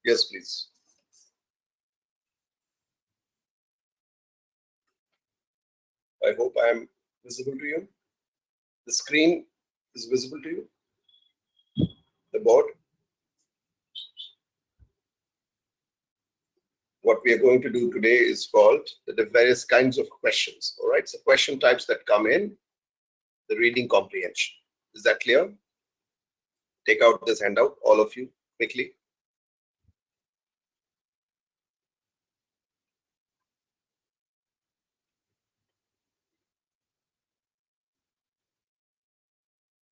Yes, please. I hope I am visible to you. The screen is visible to you. The board. What we are going to do today is called the various kinds of questions. All right. So question types that come in the reading comprehension. Is that clear? Take out this handout, all of you, quickly.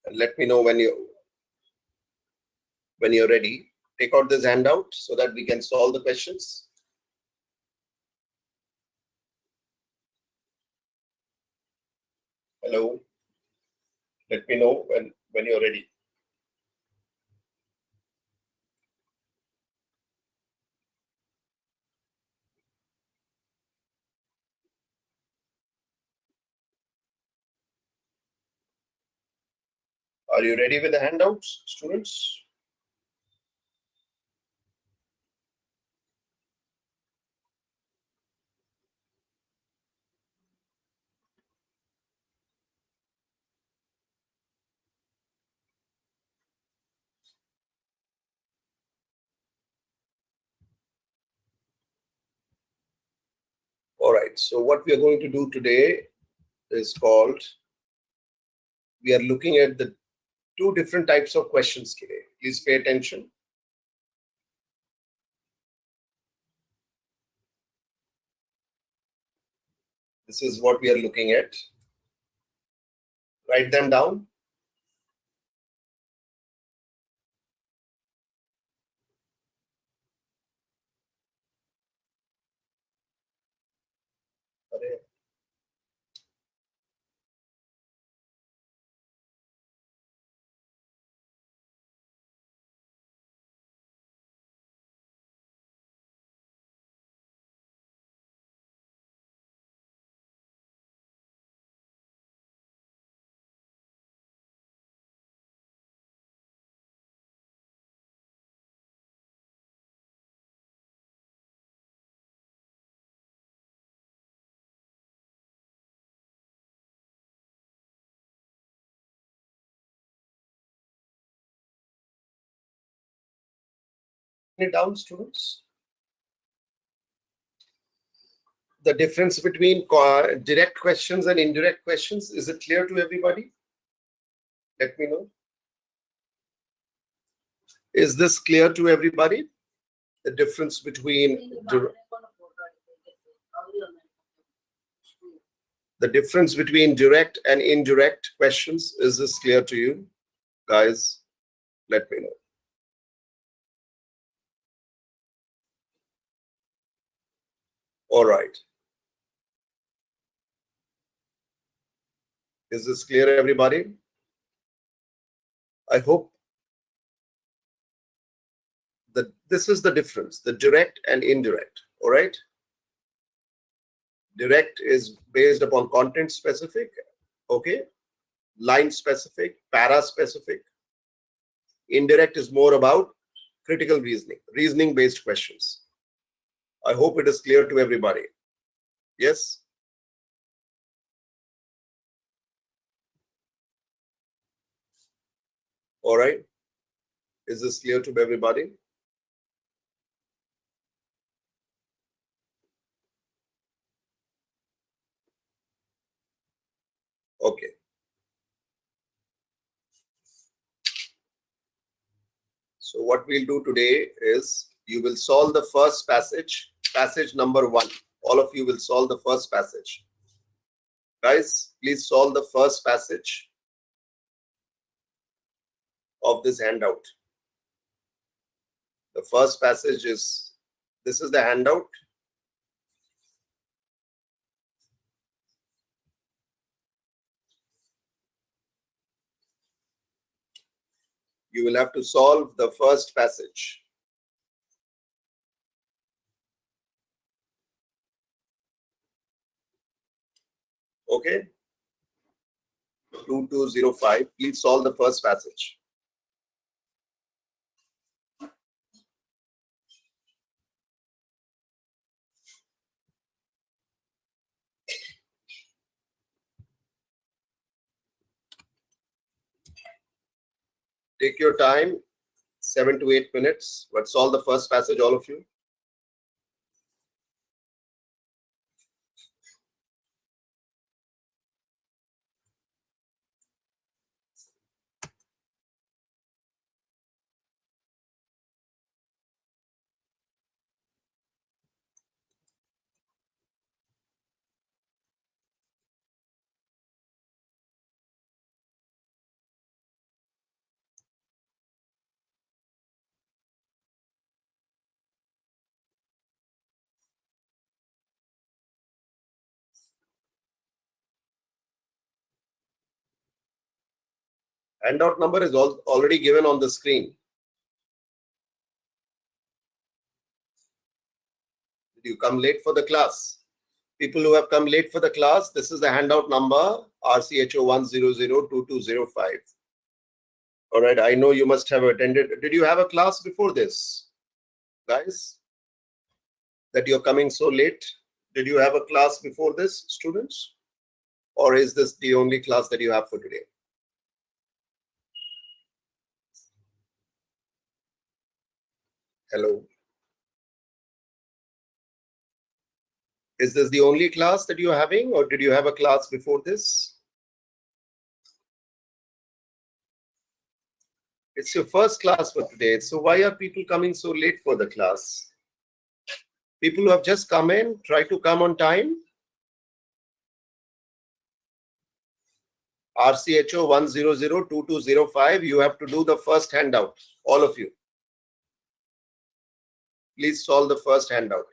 And let me know when you're ready. Take out this handout so that we can solve the questions. Hello. Let me know when you're ready. Are you ready with the handouts, students? All right. So what we are going to do today is called, we are looking at the two different types of questions today. Please pay attention. This is what we are looking at. Write them down. It down, students. The difference between direct questions and indirect questions, is it clear to everybody? Let me know. Is this clear to everybody? The difference between direct and indirect questions, is this clear to you? Guys, let me know. All right. Is this clear, everybody? I hope that this is the difference, the direct and indirect. All right. Direct is based upon content specific, okay, line specific, para specific. Indirect is more about critical reasoning based questions. I hope it is clear to everybody. Yes. All right. Is this clear to everybody? Okay. So what we'll do today is you will solve the first passage, passage number 1. All of you will solve the first passage. Guys, please solve the first passage of this handout. The first passage is, this is the handout. You will have to solve the first passage. Okay. 2205. Please solve the first passage. Take your time, 7 to 8 minutes, but solve the first passage, all of you. Handout number is already given on the screen. Did you come late for the class? People who have come late for the class, this is the handout number RCHO 1002205. All right, I know you must have attended. Did you have a class before this, guys? That you're coming so late? Did you have a class before this, students? Or is this the only class that you have for today? Hello. Is this the only class that you're having, or did you have a class before this? It's your first class for today. So why are people coming so late for the class? People who have just come in, try to come on time. RCHO 1002205, you have to do the first handout, all of you. Please solve the first handout.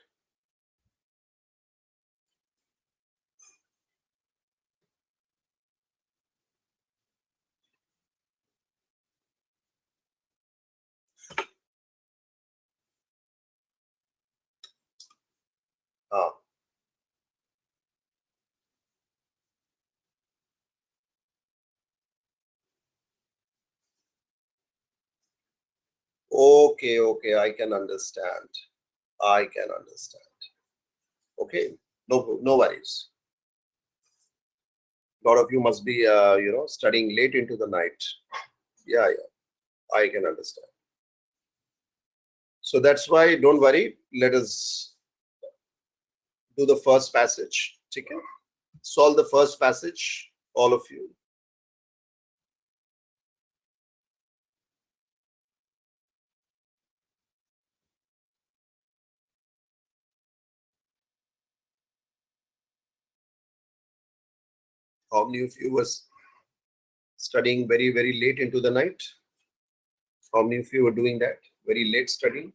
Okay, I can understand. I can understand. Okay, no worries. A lot of you must be, studying late into the night. Yeah, I can understand. So that's why, don't worry. Let us do the first passage. Okay? Solve the first passage, all of you. How many of you was studying very, very late into the night? How many of you were doing that? Very late studying?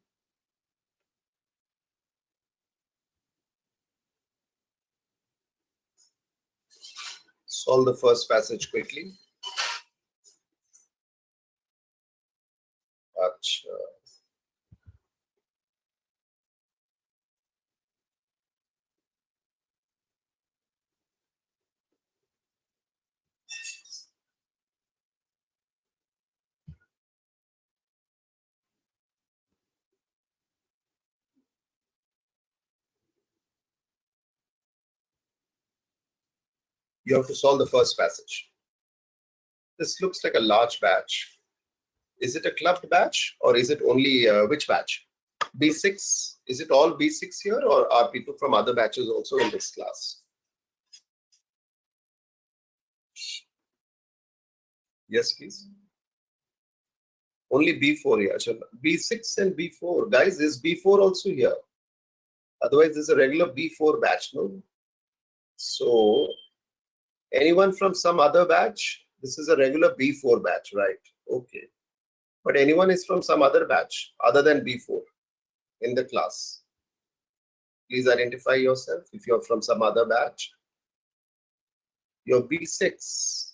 Solve the first passage quickly. Achha. You have to solve the first passage. This looks like a large batch. Is it a clubbed batch, or is it only which batch? B6? Is it all B6 here, or are people from other batches also in this class? Yes, please. Only B4 here. B6 and B4. Guys, is B4 also here? Otherwise, this is a regular B4 batch, no? So, anyone from some other batch? This is a regular B4 batch, right? Okay. But anyone is from some other batch other than B4 in the class? Please identify yourself if you're from some other batch. You're B6.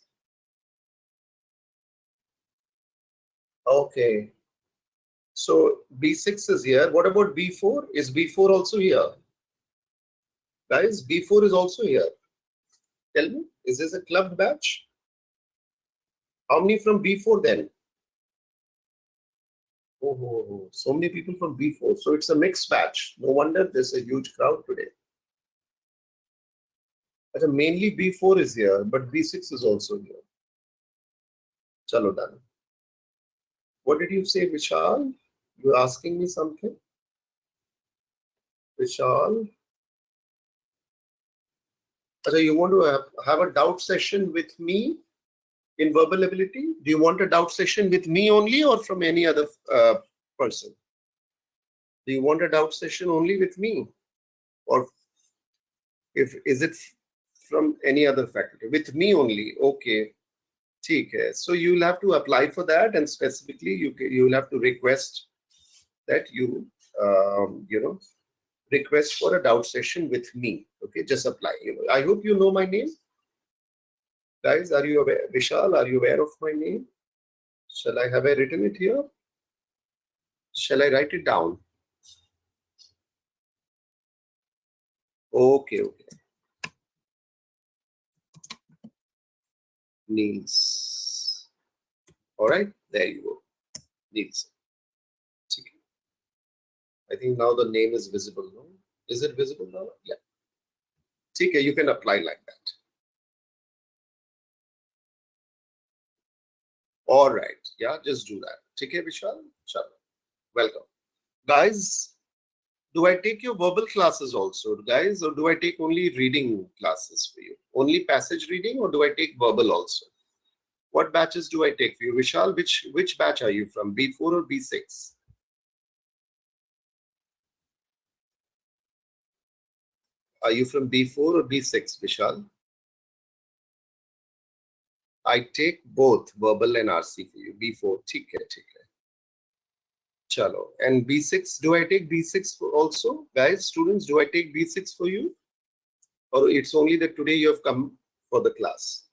Okay. So B6 is here. What about B4? Is B4 also here? Guys, B4 is also here. Tell me, is this a clubbed batch? How many from B4 then? Oh, so many people from B4. So it's a mixed batch. No wonder there's a huge crowd today. But mainly B4 is here, but B6 is also here. Chalo, done. What did you say, Vishal? You asking me something? Vishal? So you want to have a doubt session with me in verbal ability? Do you want a doubt session with me only or from any other person? Do you want a doubt session only with me? Or if is it from any other faculty? With me only. Okay. ठीक है. So you'll have to apply for that, and specifically you'll have to request that you know, request for a doubt session with me. Okay, just apply. I hope you know my name. Guys, are you aware? Vishal, are you aware of my name? Shall I have I written it here? Shall I write it down? Okay. Niels. All right, there you go. Niels. I think now the name is visible. No? Is it visible now? Yeah. Okay, you can apply like that. All right. Yeah, just do that. Okay, Vishal. Chalo. Welcome. Guys, do I take your verbal classes also, guys, or do I take only reading classes for you? Only passage reading, or do I take verbal also? What batches do I take for you? Vishal, which batch are you from? B4 or B6? Are you from B4 or B6, Vishal? I take both verbal and RC for you. B4, ठीक है. Chalo. And B6, do I take B6 also? Guys, students, do I take B6 for you? Or it's only that today you have come for the class?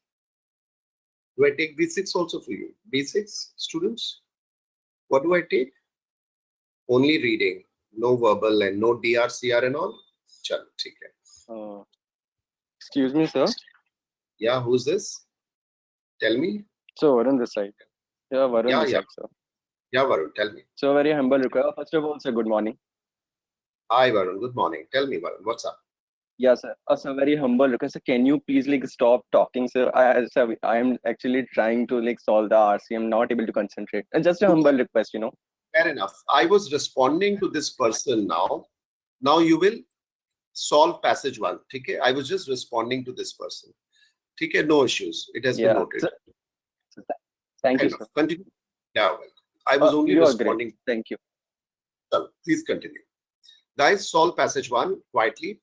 Do I take B6 also for you? B6, students? What do I take? Only reading, no verbal and no DRCR and all? Chalo, ठीक है. Excuse me, sir. Yeah, who's this? Tell me. So, Varun this side. Yeah, Varun this side, sir. Yeah, Varun, tell me. So, very humble request. First of all, sir, good morning. Hi, Varun. Good morning. Tell me, Varun, what's up? Yeah, sir. Sir, very humble request. Sir, can you please stop talking, sir? Sir, I am actually trying to solve the RC. I'm not able to concentrate. Just a humble request, Fair enough. I was responding to this person now. Now you will solve passage 1. Okay? I was just responding to this person. Okay? No issues. It has been noted. Sir, thank you, sir. Continue. Yeah, well, I was only responding. Thank you. So, please continue. Guys, solve passage 1 quietly,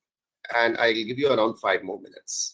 and I'll give you around 5 more minutes.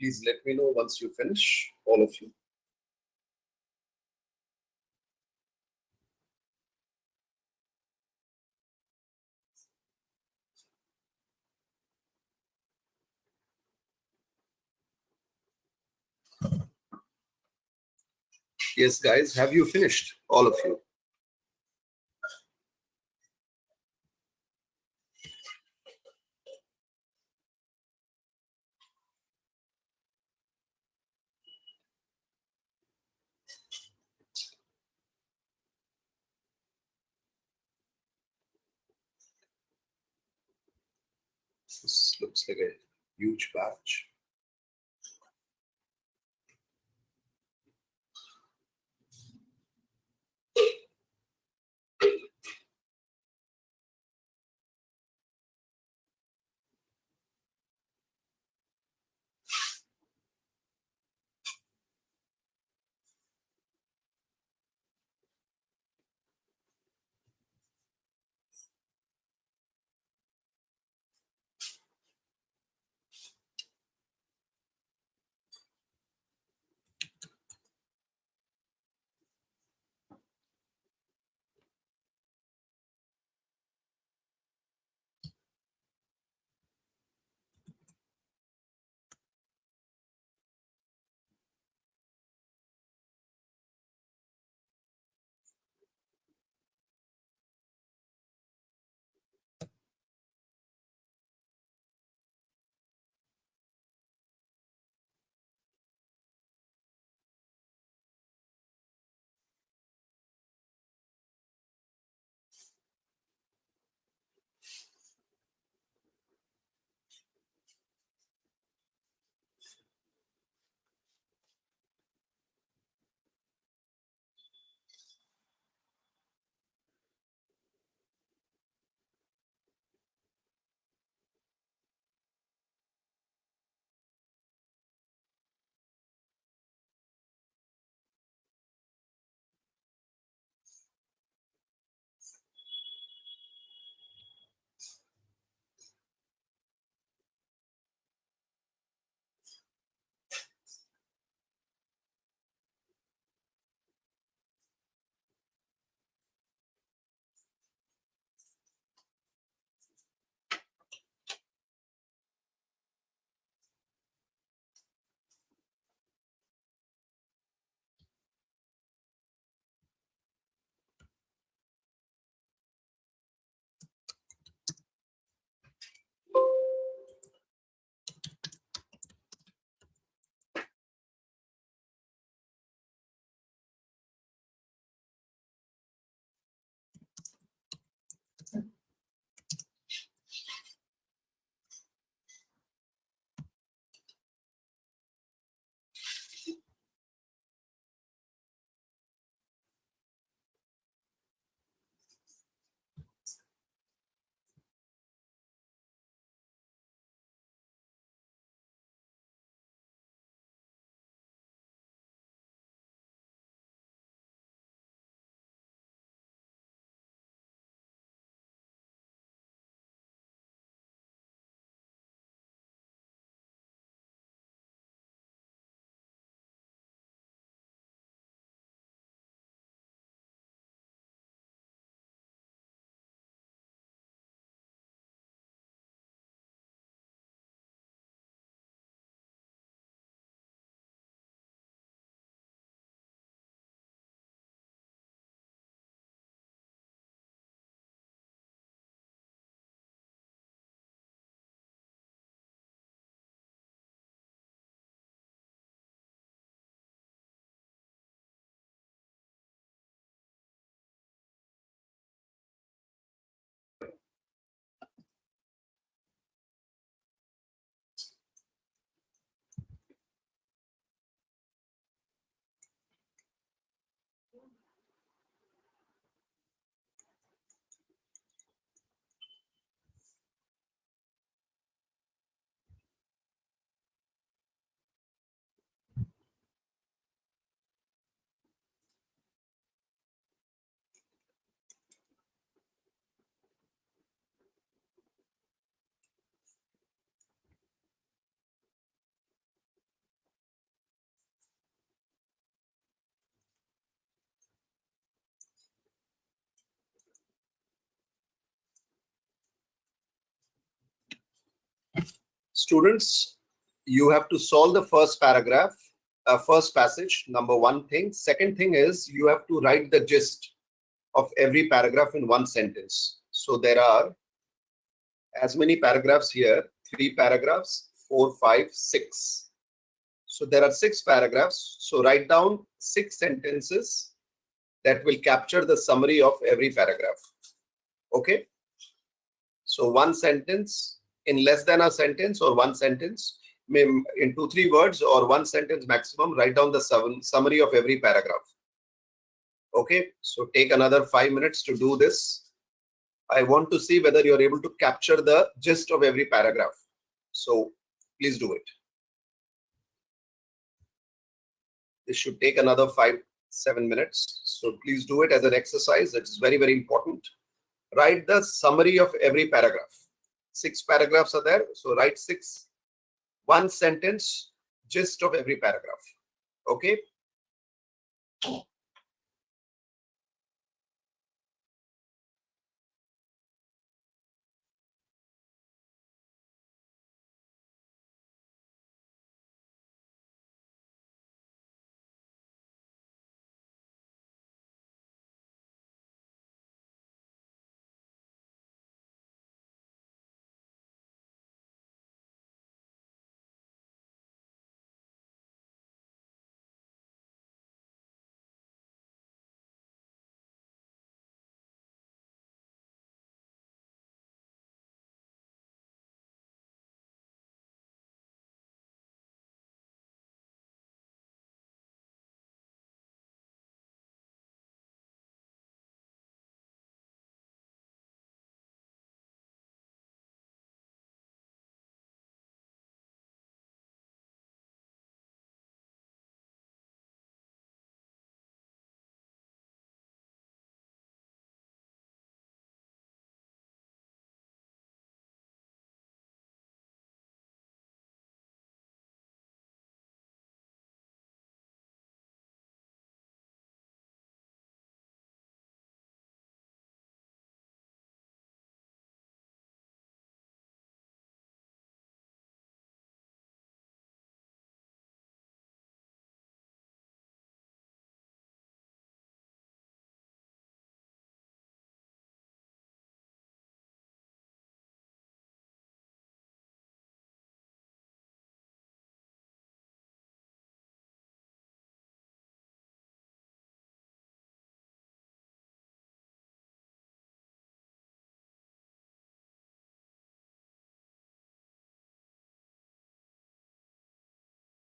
Please let me know once you finish, all of you. Yes, guys, have you finished, all of you? This looks like a huge batch. Students, you have to solve the first paragraph, first passage, number one thing. Second thing is you have to write the gist of every paragraph in one sentence. So there are as many paragraphs here, 3 paragraphs, 4, 5, 6. So there are 6 paragraphs. So write down 6 sentences that will capture the summary of every paragraph. Okay. So one sentence in less than a sentence, or one sentence in 2-3 words, or one sentence maximum, write down the summary of every paragraph. Okay. So take another 5 minutes to do this. I want to see whether you're able to capture the gist of every paragraph. So please do it. This should take another 5-7 minutes. So please do it as an exercise. It's very, very important. Write the summary of every paragraph. 6 paragraphs are there. So write 6, one sentence, gist of every paragraph. Okay.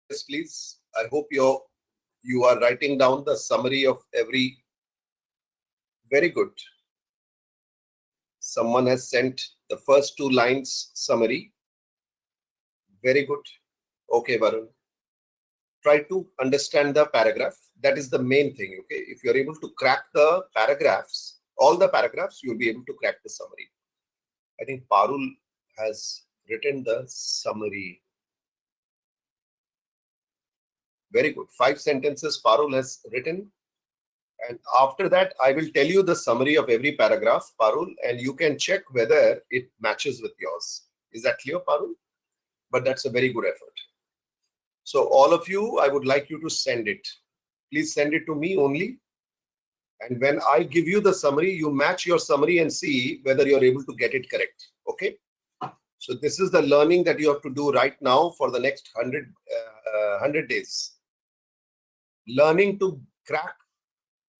Yes, please. I hope you are writing down the summary of every. Very good. Someone has sent the first 2 lines summary. Very good. Okay, Varun. Try to understand the paragraph. That is the main thing. Okay. If you're able to crack the paragraphs, all the paragraphs, you'll be able to crack the summary. I think Parul has written the summary. Very good. 5 sentences Parul has written. And after that, I will tell you the summary of every paragraph, Parul, and you can check whether it matches with yours. Is that clear, Parul? But that's a very good effort. So all of you, I would like you to send it. Please send it to me only. And when I give you the summary, you match your summary and see whether you're able to get it correct. Okay. So this is the learning that you have to do right now for the next 100 days. Learning to crack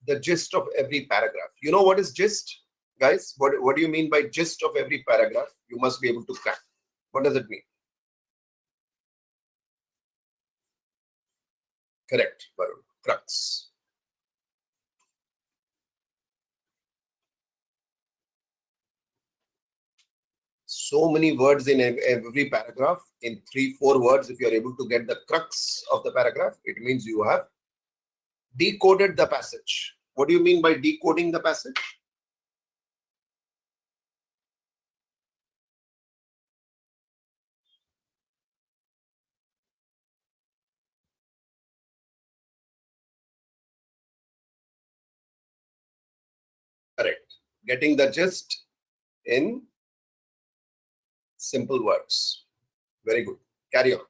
the gist of every paragraph. You know what is gist, guys? What do you mean by gist of every paragraph? You must be able to crack. What does it mean? Correct, Varun. Crux. So many words in every paragraph. In 3-4 words, if you are able to get the crux of the paragraph, it means you have decoded the passage. What do you mean by decoding the passage? Correct. Getting the gist in simple words. Very good. Carry on.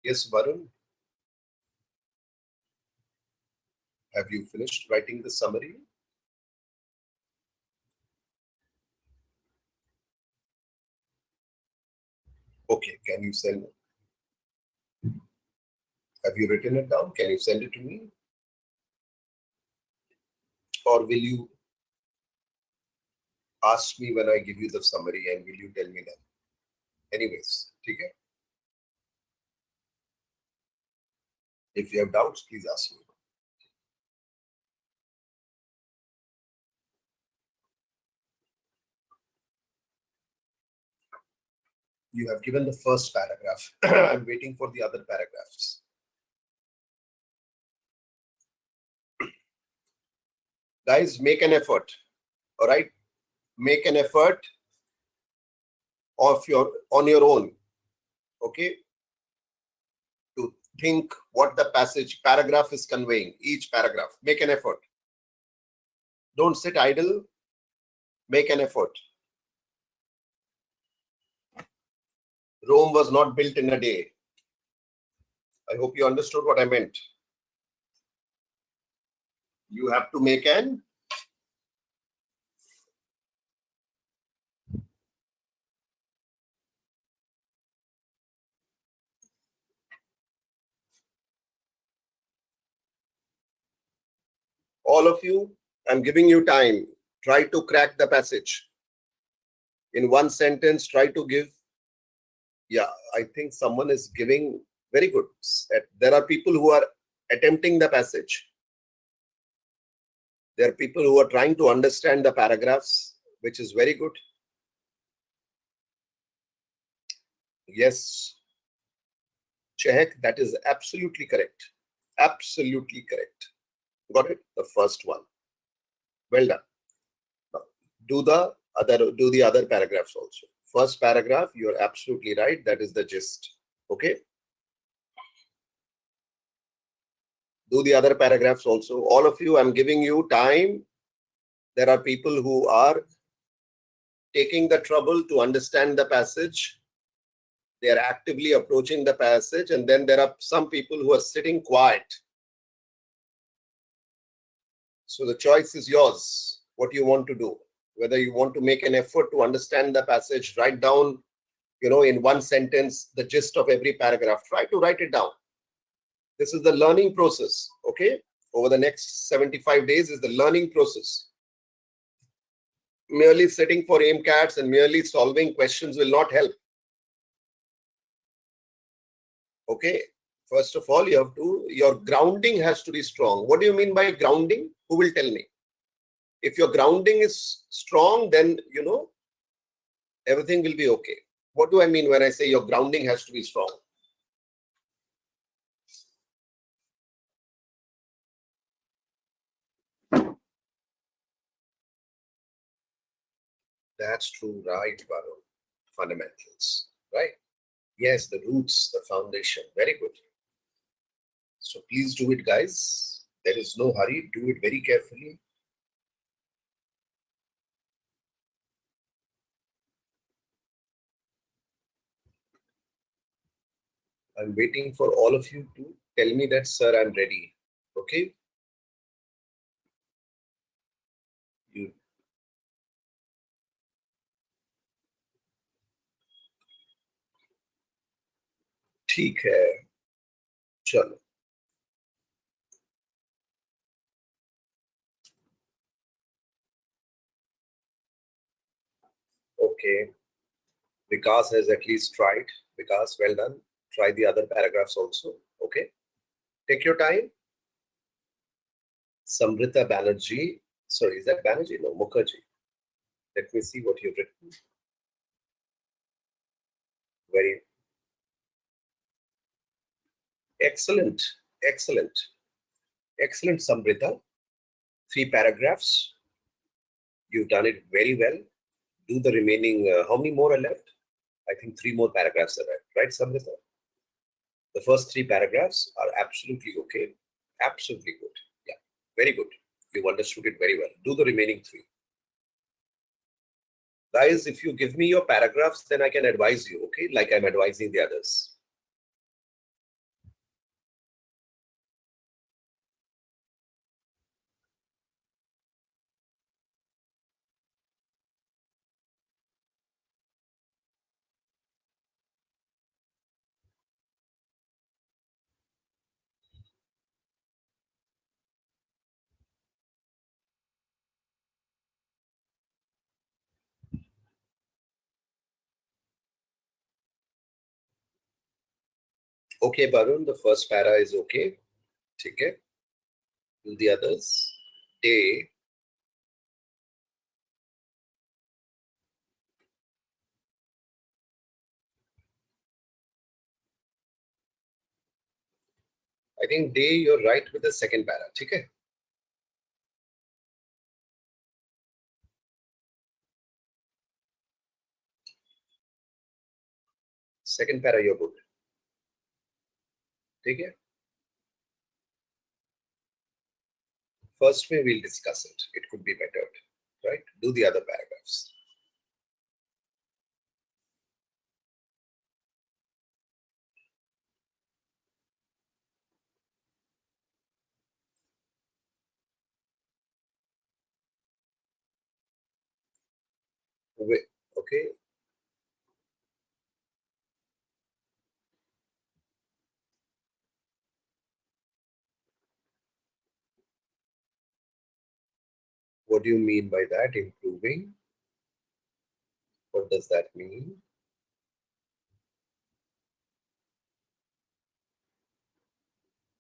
Yes, Varun. Have you finished writing the summary? Okay, can you send it? Have you written it down? Can you send it to me? Or will you ask me when I give you the summary and will you tell me then? Anyways, okay? If you have doubts, please ask me. You have given the first paragraph. I'm waiting for the other paragraphs. Guys, make an effort. All right? Make an effort on your own. Okay? To think what the paragraph is conveying. Each paragraph. Make an effort. Don't sit idle. Make an effort. Rome was not built in a day. I hope you understood what I meant. You have to make an all of you, I'm giving you time. Try to crack the passage. In one sentence, try to give. Yeah, I think someone is giving very good. There are people who are attempting the passage. There are people who are trying to understand the paragraphs, which is very good. Yes, Chehek, that is absolutely correct. Absolutely correct. Got it? The first one. Well done. Now, do the other paragraphs also. First paragraph, you're absolutely right. That is the gist. Okay. Do the other paragraphs also. All of you, I'm giving you time. There are people who are taking the trouble to understand the passage. They are actively approaching the passage. And then there are some people who are sitting quiet. So the choice is yours. What you want to do. Whether you want to make an effort to understand the passage, write down, in one sentence, the gist of every paragraph. Try to write it down. This is the learning process. Okay. Over the next 75 days is the learning process. Merely sitting for AIMCATs and merely solving questions will not help. Okay. First of all, your grounding has to be strong. What do you mean by grounding? Who will tell me? If your grounding is strong, then, everything will be okay. What do I mean when I say your grounding has to be strong? That's true, right, Varun? Fundamentals, right? Yes, the roots, the foundation. Very good. So please do it, guys. There is no hurry. Do it very carefully. I'm waiting for all of you to tell me that, sir, I'm ready. Okay? You ठीक है चलो okay Vikas has at least tried. Vikas, well done. Try the other paragraphs also. Okay, take your time. Samrita Banerjee, sorry, is that Banerjee? No, Mukherjee. Let me see what you've written. Very excellent, excellent, excellent, Samrita. 3 paragraphs. You've done it very well. Do the remaining, how many more are left? I think 3 more paragraphs are left, right, Samrita? The first 3 paragraphs are absolutely okay. Absolutely good. Yeah, very good. You've understood it very well. Do the remaining 3. Guys, if you give me your paragraphs, then I can advise you, okay? Like I'm advising the others. Okay, Barun, the first para is okay. Okay. Do the others. Day. I think day, you're right with the second para. Okay. Second para, you're good. Okay. First way, we'll discuss it. It could be bettered, right? Do the other paragraphs. Wait, okay. What do you mean by that? Improving? What does that mean?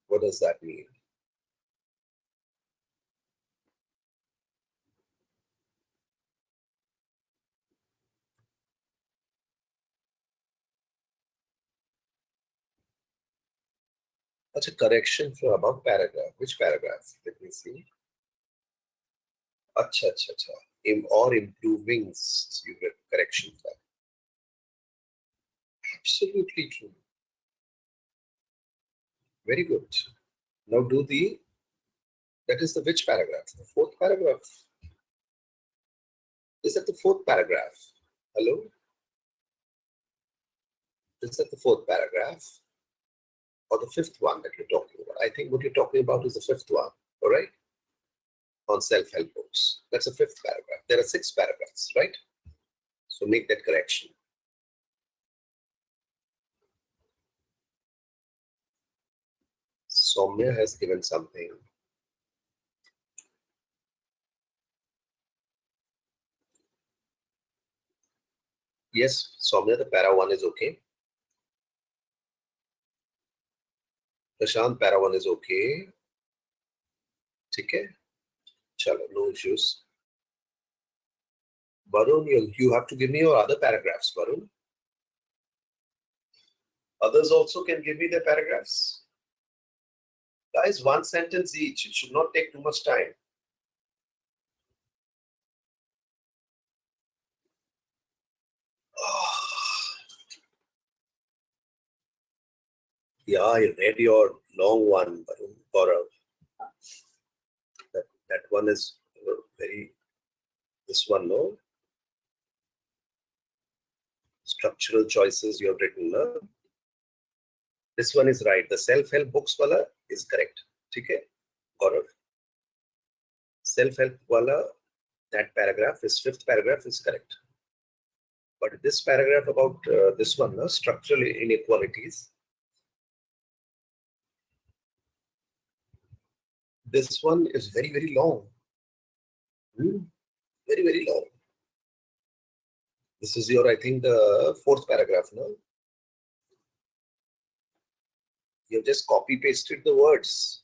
What does that mean? That's a correction for above paragraph. Which paragraph? Let me see. Acha, acha, acha. Or improving, you get correction for that. Absolutely true. Very good. Now do the, that is the which paragraph? The 4th paragraph. Is that the 4th paragraph? Hello? Is that the 4th paragraph? Or the 5th one that you're talking about? I think what you're talking about is the 5th one, all right? On self-help books. That's the 5th paragraph. There are 6 paragraphs, right? So make that correction. Soumya has given something. Yes, Soumya, the para 1 is okay. Prashant, para 1 is okay. Okay. Chalo, no issues. Varun, you have to give me your other paragraphs, Varun. Others also can give me their paragraphs. Guys, 1 sentence each. It should not take too much time. Yeah, I read your long one, Gaurav. That one is very, this one, no? Structural choices you have written, no? This one is right. The self-help books wala is correct. Okay, Gaurav. Self-help wala, that paragraph, is fifth paragraph is correct. But this paragraph about this one, no? Structural inequalities. This one is very, very long. Very, very long. This is your, I think, the fourth paragraph, no? You've just copy pasted the words.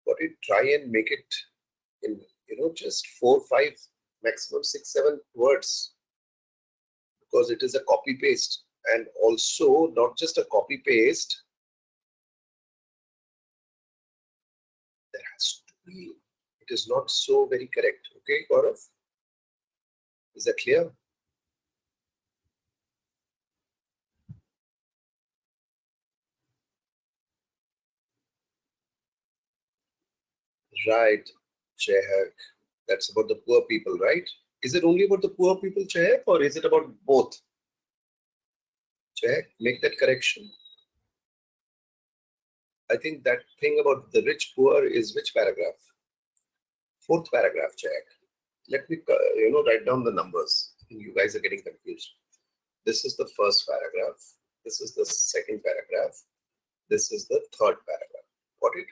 But you try and make it in, just 4, 5, maximum 6, 7 words. Because it is a copy paste. And also not just a copy paste. There has to be, it is not so very correct. Okay, Gaurav? Is that clear? Right, Chehak. That's about the poor people, right? Is it only about the poor people, Chehak, or is it about both? Chehak, make that correction. I think that thing about the rich poor is which paragraph? Fourth paragraph, Chehak. Let me, write down the numbers. You guys are getting confused. This is the first paragraph. This is the second paragraph. This is the third paragraph. Got it?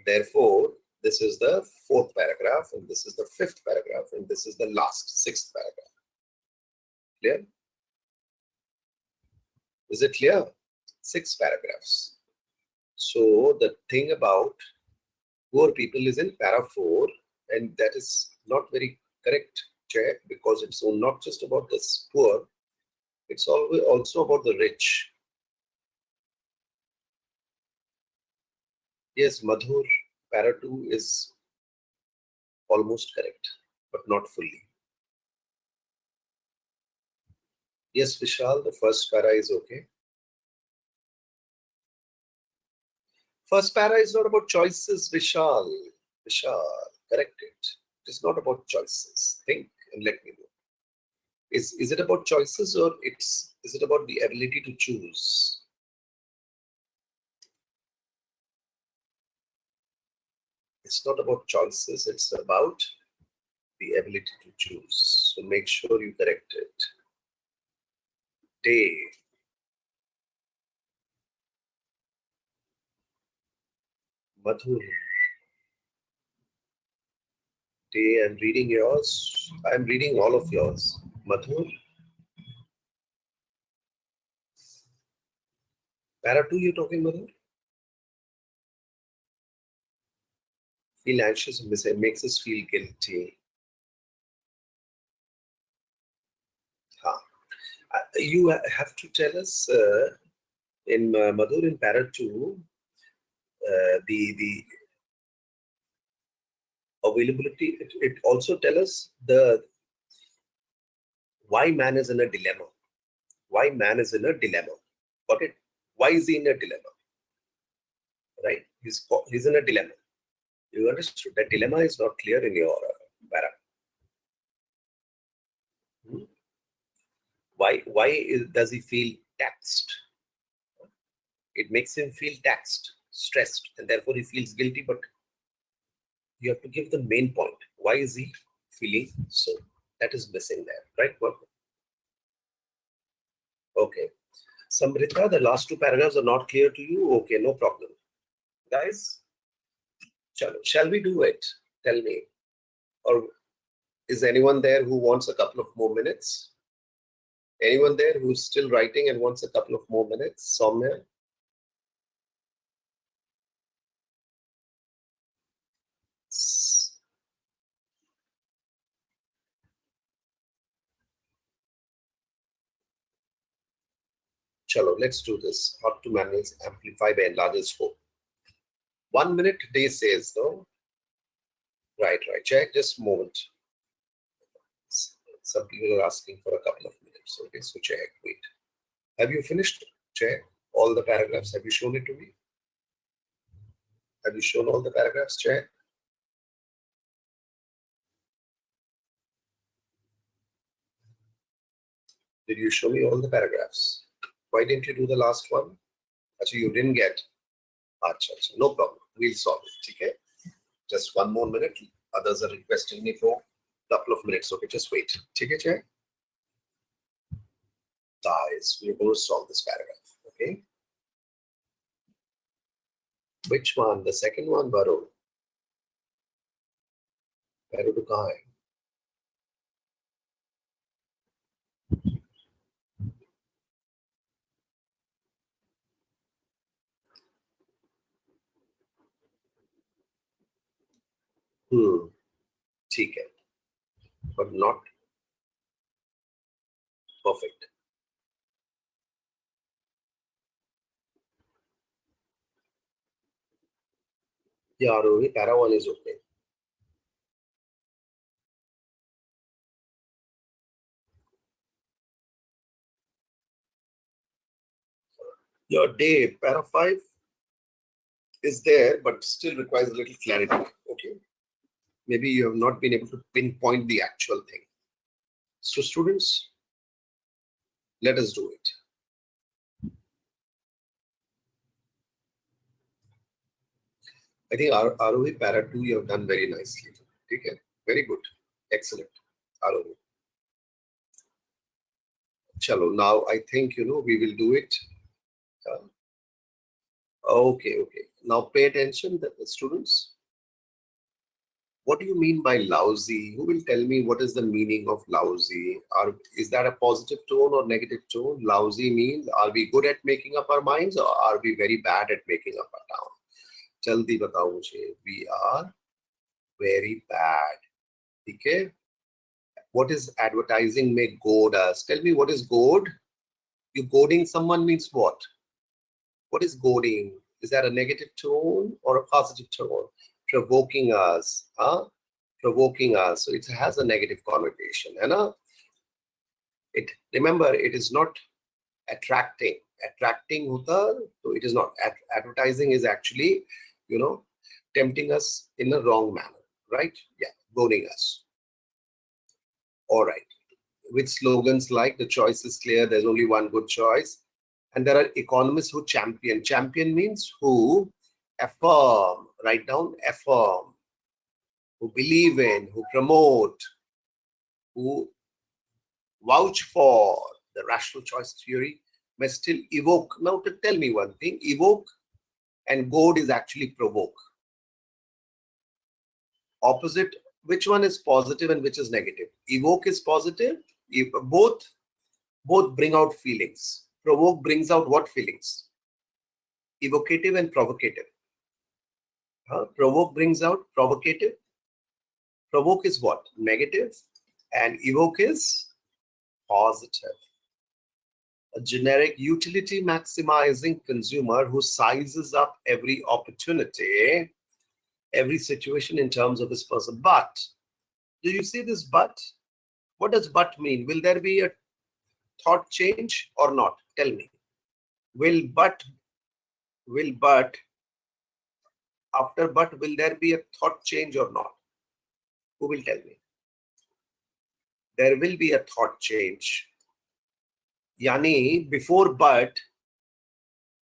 Therefore, this is the fourth paragraph, and this is the fifth paragraph, and this is the last, sixth paragraph. Clear? Is it clear? 6 paragraphs. So the thing about poor people is in para 4, and that is not very correct, Chair, because it's not just about the poor, it's also about the rich. Yes, Madhur, para 2 is almost correct, but not fully. Yes, Vishal, the first para is okay. First para is not about choices, Vishal. Vishal, correct it. It is not about choices. Think and let me know. Is it about choices, or is it about the ability to choose? It's not about choices, it's about the ability to choose. So make sure you correct it. Day. Madhur. Day, I'm reading yours. I'm reading all of yours. Madhur. Para 2 you're talking, Madhur? Feel anxious, it makes us feel guilty. You have to tell us in Madhur, in para 2, the availability, it also tells us the why man is in a dilemma. Why man is in a dilemma. Got it? Why is he in a dilemma? Right? He's in a dilemma. You understood? That dilemma is not clear in your para. Does he feel taxed? It makes him feel taxed, stressed, and therefore he feels guilty, but you have to give the main point. Why is he feeling so? That is missing there, right? Okay. Samrita, the last 2 paragraphs are not clear to you? Okay, no problem. Guys, shall we do it? Tell me. Or is anyone there who wants a couple of more minutes? Anyone there who's still writing and wants a couple of more minutes? Soumya? Chalo, let's do this. How to manage, amplify by enlarge scope. 1 minute, Day says, no? Right. Check, just a moment. Some people are asking for a couple of minutes. Okay, so check, wait. Have you finished? Check. All the paragraphs. Have you shown it to me? Have you shown all the paragraphs, Chair? Did you show me all the paragraphs? Why didn't you do the last one? Actually, you didn't get. Achha, achha. No problem. We'll solve it. Okay? Just one more minute. Others are requesting me for a couple of minutes. Okay, just wait. Okay, Chair? Guys, we're going to solve this paragraph. Okay? Which one? The second one, Varun? Varun to kahan hai? ठीक है, but not perfect. Yeah, Rohit, para one is okay. Your day, para 5 is there, but still requires a little clarity. Okay. Maybe you have not been able to pinpoint the actual thing. So students, let us do it. I think ROE para 2 you have done very nicely. Okay. Very good. Excellent. ROE. Chalo, now I think, we will do it. Okay. Now pay attention, the students. What do you mean by lousy? Who will tell me what is the meaning of lousy? Is that a positive tone or negative tone? Lousy means, are we good at making up our minds or are we very bad at making up our town? Jaldi batao mujhe. We are very bad. Okay? What is advertising may goad us? Tell me, what is goad? You goading someone means what? What is goading? Is that a negative tone or a positive tone? Provoking us, provoking us. So it has a negative connotation. Remember, it is not attracting. Attracting hota, so it is not. Advertising is actually, tempting us in a wrong manner, right? Yeah, goading us. All right. With slogans like the choice is clear, there's only one good choice. And there are economists who champion. Champion means who affirm, write down affirm, who believe in, who promote, who vouch for the rational choice theory, may still evoke. Now, to tell me one thing, evoke and goad is actually provoke. Opposite, which one is positive and which is negative? Evoke is positive. Both bring out feelings. Provoke brings out what feelings? Evocative and provocative. Provoke brings out provocative. Provoke is what? Negative. And evoke is positive. A generic utility maximizing consumer who sizes up every opportunity, every situation in terms of his person. But, do you see this but? What does but mean? Will there be a thought change or not? Tell me. Will but, after but, will there be a thought change or not? Who will tell me? There will be a thought change. Yani, before but,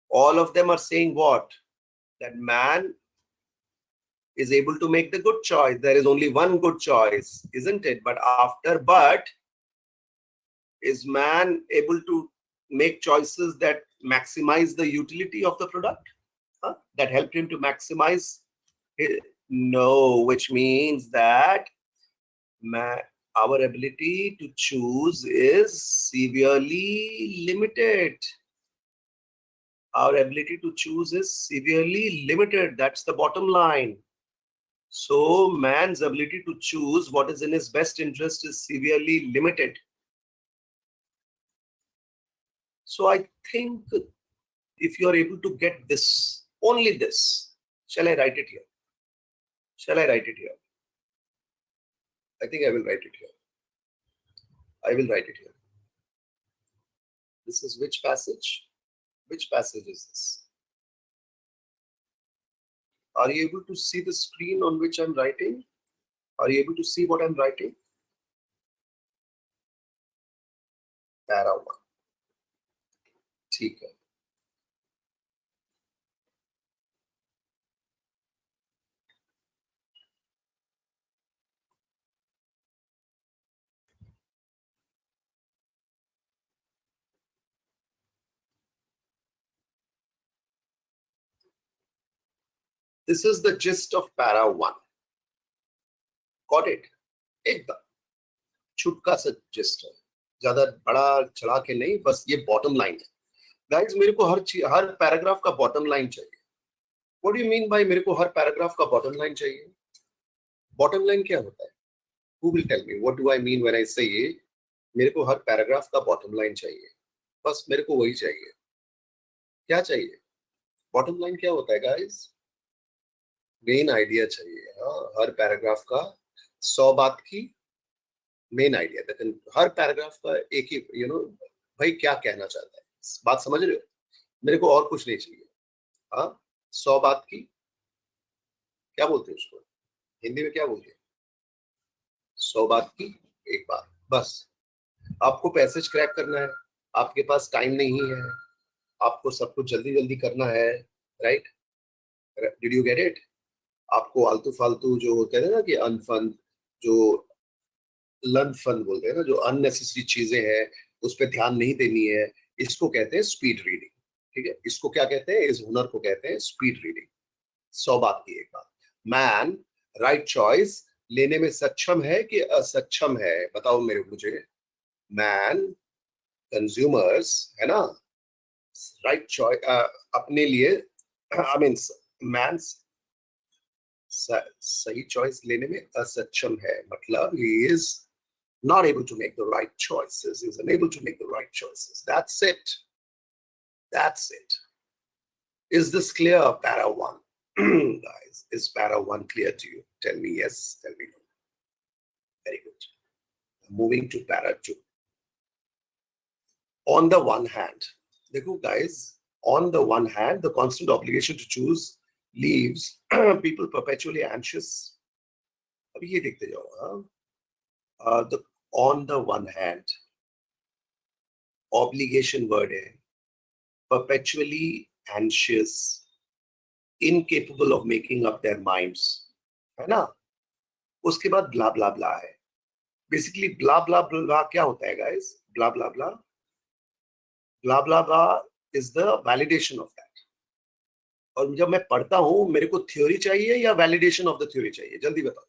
all of them are saying what? That man is able to make the good choice. There is only one good choice, isn't it? But after but, is man able to make choices that maximize the utility of the product? That helped him to maximize it? No, which means that our ability to choose is severely limited. Our ability to choose is severely limited. That's the bottom line. So man's ability to choose what is in his best interest is severely limited. So I think if you are able to get this, only this, shall I write it here? Shall I write it here? I think I will write it here. I will write it here. This is which passage? Which passage is this? Are you able to see the screen on which I'm writing? Are you able to see what I'm writing? Para 1. ठीक है. This is the gist of para 1. Got it? एकदम छुटका सा gist है, ज्यादा बड़ा चढ़ा के नहीं, बस ये बॉटम लाइन है. गाइस, मेरे को हर पैराग्राफ का बॉटम लाइन चाहिए. What do you mean by मेरे को हर पैराग्राफ का बॉटम लाइन चाहिए? बॉटम लाइन क्या होता है? Who will tell me? What do I mean when I say मेरे को हर पैराग्राफ का बॉटम लाइन चाहिए? बस मेरे को वही चाहिए. क्या चाहिए? बॉटम लाइन क्या होता है गाइस? मेन आइडिया चाहिए. हर पैराग्राफ का 100 बात की मेन आइडिया. लेकिन हर पैराग्राफ का एक ही भाई क्या कहना चाहता है, बात समझ रहे हो? मेरे को और कुछ नहीं चाहिए. 100 बात की क्या बोलते हैं उसको हिंदी में? क्या बोलते हैं? 100 बात की एक बात. बस आपको पैसेज क्रैक करना है, आपके पास टाइम नहीं है, आपको सब कुछ जल्दी जल्दी करना है. Right? Did you get it? आपको आलतू फालतू जो होते हैं ना कि अनफन, जो लन फन बोलते हैं ना, जो अननेसेसरी चीजें हैं उस पर ध्यान नहीं देनी है. इसको कहते हैं स्पीड रीडिंग. ठीक है? इसको क्या कहते हैं? इस हुनर को कहते हैं स्पीड रीडिंग. 100 बात की एक बात. मैन राइट चॉइस लेने में सक्षम है कि असक्षम है? बताओ मुझे. मैन कंज्यूमर्स है ना, राइट चॉइस अपने लिए, आई मीन मैन सही चॉइस लेने में असक्षम है, मतलब he is not able to make the right choices. He is unable to make the right choices. That's it. That's it. Is this clear, para 1? Guys, is para 1 clear to you? Tell me yes, tell me no. Very good. Moving to para 2. On the one hand, देखो guys, on the one hand, the constant obligation to choose leaves people perpetually anxious. अभी ये देखते जाओ. The on the one hand, obligation word है, perpetually anxious, incapable of making up their minds, है ना? उसके बाद blah blah blah है. Basically blah blah blah क्या होता है guys? Blah blah blah, blah blah blah is the validation of that. और जब मैं पढ़ता हूं, मेरे को थ्योरी चाहिए या वैलिडेशन ऑफ द थ्योरी चाहिए? जल्दी बताओ.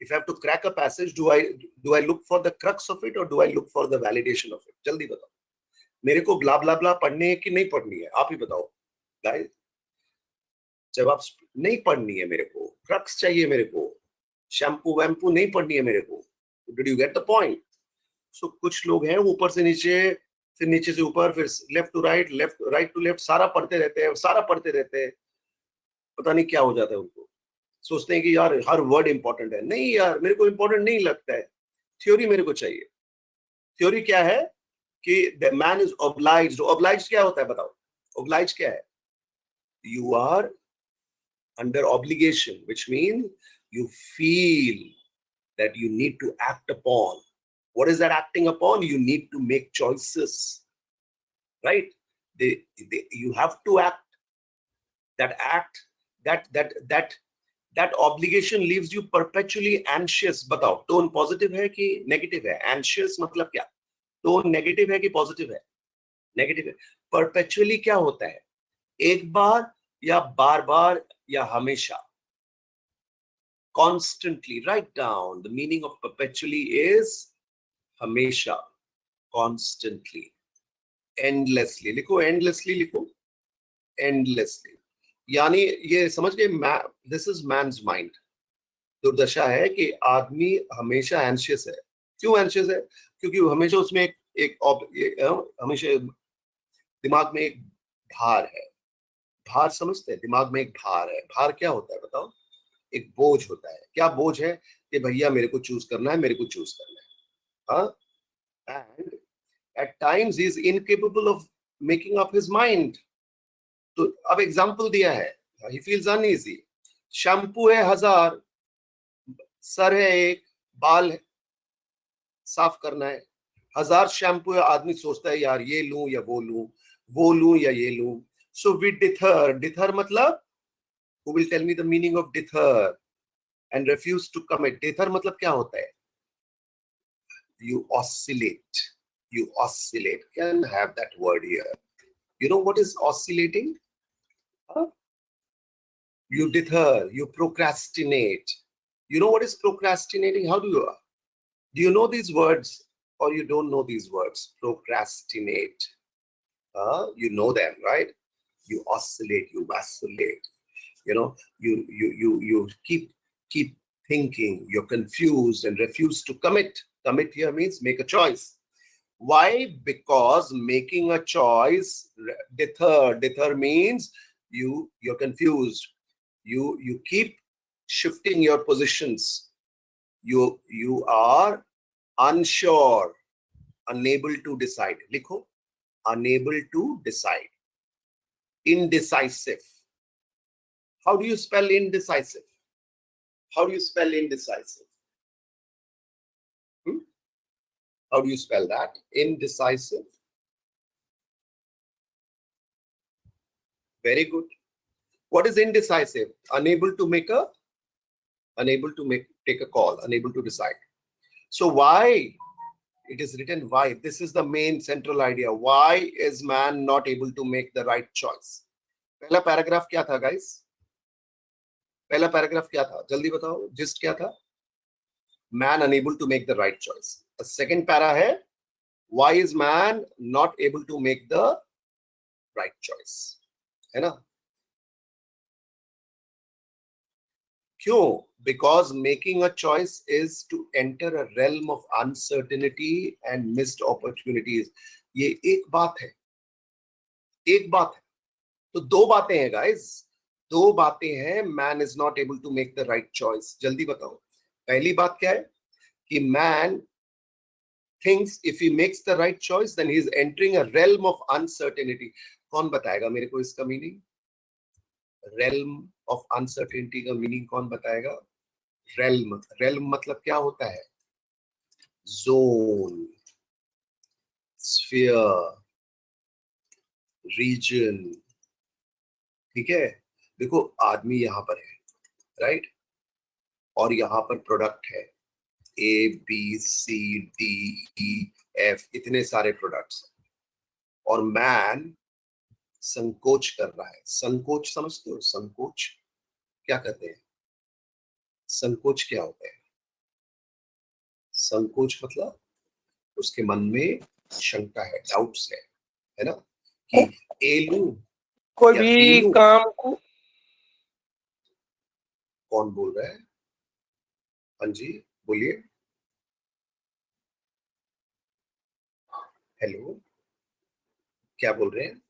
If I have to crack a passage, do I look for the crux of it or do I look for the validation of it? जल्दी बताओ. मेरे को ब्ला ब्ला ब्ला पढ़नी है कि नहीं पढ़नी है? आप ही बताओ गाइस. जब आप नहीं पढ़नी है, मेरे को क्रक्स चाहिए, मेरे को शैम्पू वैम्पू नहीं पढ़नी है मेरे को. Did you get the point? So कुछ लोग हैं ऊपर से नीचे, फिर नीचे से ऊपर, फिर left to right, left right to left, सारा पढ़ते रहते हैं. पता नहीं क्या हो जाता है उनको. सोचते हैं कि यार हर वर्ड इंपॉर्टेंट है. नहीं यार, मेरे को इंपॉर्टेंट नहीं लगता है. थ्योरी मेरे को चाहिए. थ्योरी क्या है कि the man is obliged. Obliged क्या होता है बताओ? ऑब्लाइज्ड क्या है? You are under obligation, which mean you feel that you need to act upon. What is that acting upon? You need to make choices, right? You have to act. That obligation leaves you perpetually anxious. बताओ, tone positive है कि negative है? anxious मतलब क्या? Tone negative है कि positive है? Negative है. परपेचुअली क्या होता है? एक बार या बार बार या हमेशा? Constantly. Write down the meaning of perpetually is हमेशा, constantly, endlessly. लिखो endlessly, लिखो endlessly. यानी ये समझ गए? This is man's mind. दुर्दशा है कि आदमी हमेशा एंशियस है. क्यों एंशियस है? क्योंकि हमेशा उसमें हमेशा दिमाग में एक भार है. भार समझते हैं? दिमाग में एक भार है. भार क्या होता है बताओ? एक बोझ होता है. क्या बोझ है? कि भैया मेरे को चूज करना है, मेरे को चूज करना है. And at times he is incapable of making up his mind. तो अब एग्जाम्पल दिया है, ही फील्स अनईजी। शैम्पू है 1000, सर है एक, बाल है, साफ करना है। 1000 शैम्पू है, आदमी सोचता है यार ये लूं या वो लूं, वो लूं या ये लूं। सो वी डिथर, डिथर मतलब, who will tell me the meaning of deter and refuse to commit? Deter मतलब क्या होता है? You oscillate, you oscillate. Can have that word here. You know what is oscillating? Huh? You deter, you procrastinate. You know what is procrastinating? How do you know these words or you don't know these words? Procrastinate. You know them, right? You oscillate, you vacillate. You know, you keep thinking, you're confused and refuse to commit. Commit here means make a choice. Why? Because making a choice, deter means you're confused. You keep shifting your positions. You are unsure, unable to decide. Likho, unable to decide. Indecisive. How do you spell indecisive? How do you spell indecisive? How do you spell that? Indecisive. Very good. What is indecisive? Unable to take a call, unable to decide. So why? It is written why. This is the main central idea. Why is man not able to make the right choice? पहला paragraph क्या था guys? पहला paragraph क्या था? जल्दी बताओ, gist क्या था? Man unable to make the right choice. The second para है, why is man not able to make the right choice? है ना? क्यों? Because making a choice is to enter a realm of uncertainty and missed opportunities. ये एक बात है, एक बात है। तो दो बातें हैं guys, दो बातें हैं। Man is not able to make the right choice. जल्दी बताओ। पहली बात क्या है कि man thinks if he makes the right choice then he is entering a realm of uncertainty. कौन बताएगा मेरे को इसका मीनिंग? realm of uncertainty का मीनिंग कौन बताएगा? realm मतलब क्या होता है? zone, sphere, region। ठीक है, देखो आदमी यहां पर है, राइट, और यहां पर प्रोडक्ट है ABCDEF, इतने सारे प्रोडक्ट्स, और मैन संकोच कर रहा है। संकोच समझते हो? संकोच क्या कहते हैं? संकोच क्या होता है? संकोच मतलब उसके मन में शंका है, डाउट्स है ना, कि ए लूं कोई या बी भी लूं। काम को, कौन बोल रहा है? हाँ जी बोलिए। हेलो, क्या बोल रहे हैं?